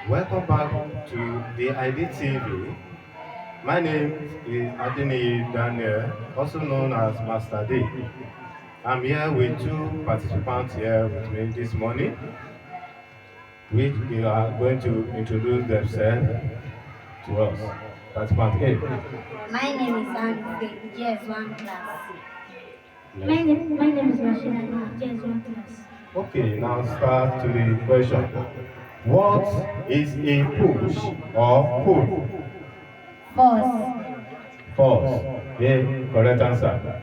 Welcome back to the ID TV. My name is Adini Daniel, also known as Master D. I'm here with two participants here with me this morning, which they are going to introduce themselves to us. Participant A. My name is Anfe, GS1 class. Yes. My name is Rashida in JS1 class. Okay, now start to the question. What is a push or pull? Force, False. A. Correct answer.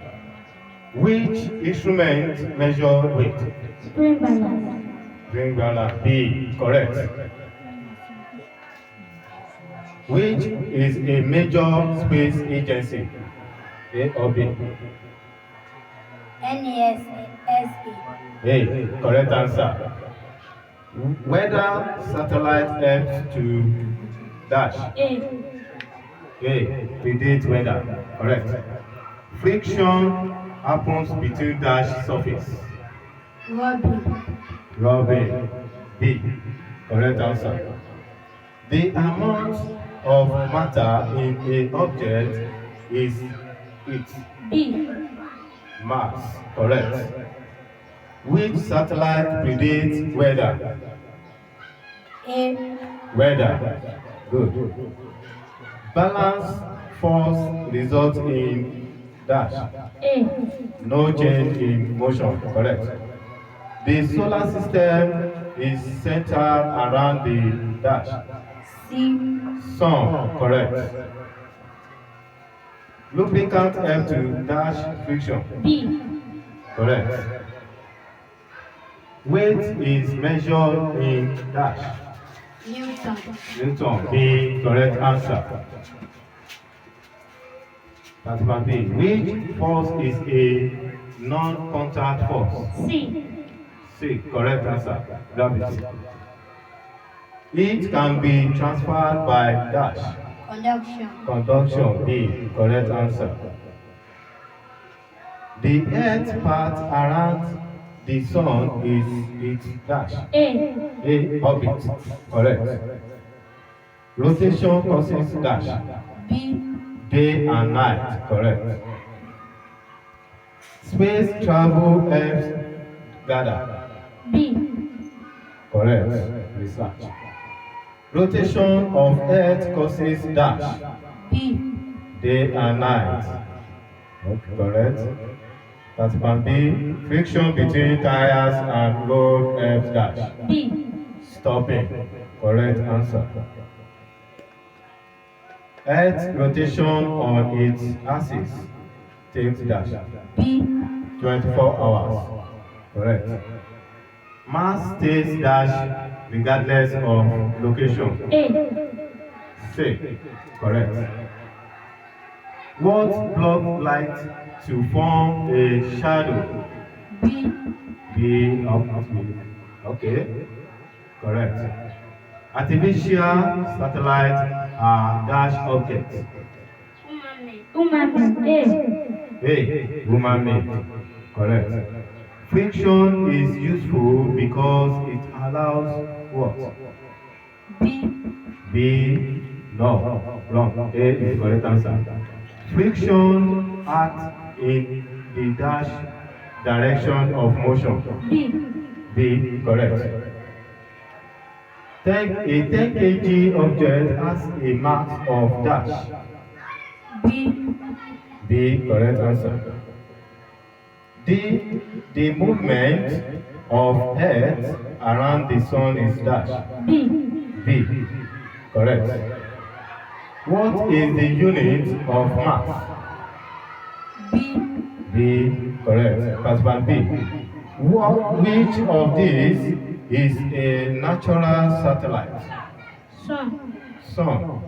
Which instrument measure weight? Spring balance. Ring balance. B. Correct. Which is a major space agency? A or B? NASA, A. Correct answer. Whether satellite helps to dash. A. A. Predict weather. Correct. Friction happens between dash surface. Robin, Robin. B. Correct answer. The amount of matter in a object is its B. mass. Correct. Which satellite predicts weather? A, Weather. Good. Balance force results in dash. A. No change in motion. Correct. The solar system is centered around the dash. C, Sun. Correct. Lubricant help to dash friction. B. Correct. Weight is measured in dash. Newton, Newton. B. Correct answer. Participant B. Which force is a non-contact force? C. C. Correct answer. Gravity. It can be transferred by dash. conduction, Conduction. B. Correct answer. The earth path around the sun is its dash. A. A. Orbit. Correct. Rotation causes dash. B, Day and night. Correct. Space travel helps gather. B. Correct. Research. Rotation of earth causes dash. B, Day and night. Okay, correct. Participant B. Friction between tires and road helps dash. B. Stopping. Correct answer. Earth rotation on its axis takes dash. B, 24 hours. Correct. Mass stays dash regardless of location. A. C. Correct. What block light to form a shadow? B, B. Okay. Correct. Artificial satellites are dash objects. Woman. A. A. Woman made. Correct. Friction is useful because it allows what? B, B. No. Wrong. A is the correct answer. Friction acts in the dash direction of motion. B. B. Correct. A 10 kg object has a mass of dash. B, B. Correct answer. The movement of Earth around the sun is dash. B. B. Correct. What is the unit of mass? B, B. Correct. Participant B. Which of these is a natural satellite? Sun. Sun.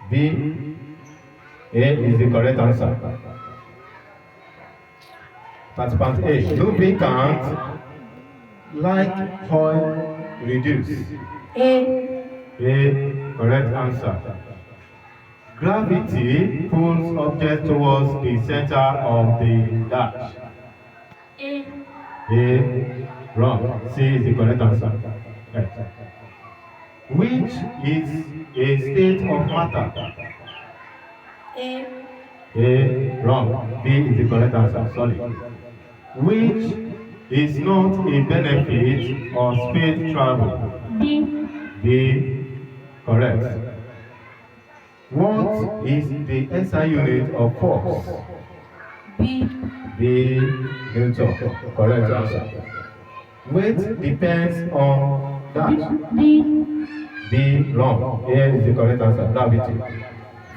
B. A is the correct answer. Participant A. Lubricant like oil reduce. A, A. Correct answer. Gravity pulls objects towards the center of the dash. A. A. Wrong. C is the correct answer. Right. Which is a state of matter? A. A. Wrong. B is the correct answer. Sorry. Which is not a benefit of space travel? B. B. Correct. What is the SI unit of force? B. B. Newton. Correct answer. Weight depends on that. B. B. Wrong. A is the correct answer. Gravity.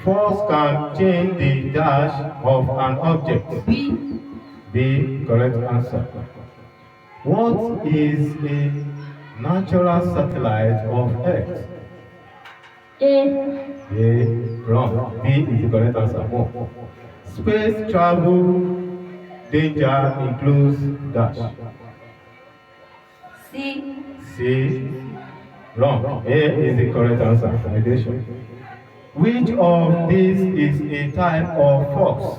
Force can change the dash of an object. B. B. Correct answer. What is a natural satellite of Earth? A. A. Wrong. B is the correct answer. Moon. Space travel danger includes dash. C. C. Wrong. A is the correct answer. Validation. Which of these is a type of force?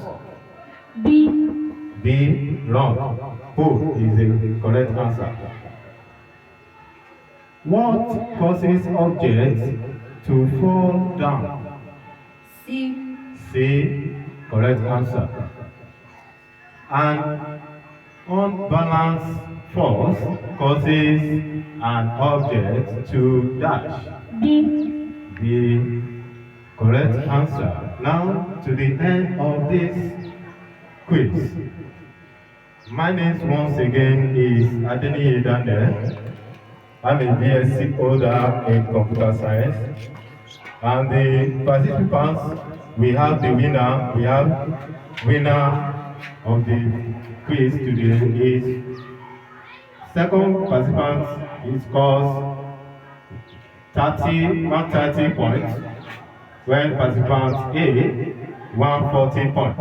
B. B. Wrong. Who is the correct answer? What causes objects to fall down? C. C. Correct answer. An unbalanced force causes an object to dash. B. The correct answer. Now to the end of this quiz. My name once again is Adeniyi Daniel. I'm a BSc holder in computer science. And the participants, we have the winner. We have winner of the quiz today is second participant. He scores 130 points, when participant A 140 points.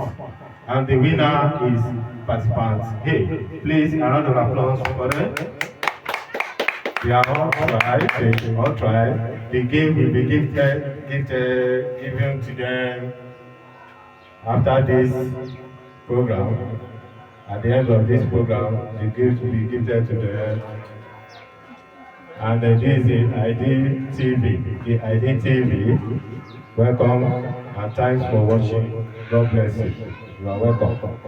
And the winner is participant A. Please, a round of applause for them. They are all tried, they all tried. The game will be given to them after this program. At the end of this program, the gift will be gifted to them. And this is the ID TV. The ID TV. Welcome and thanks for watching. God bless you. You are welcome.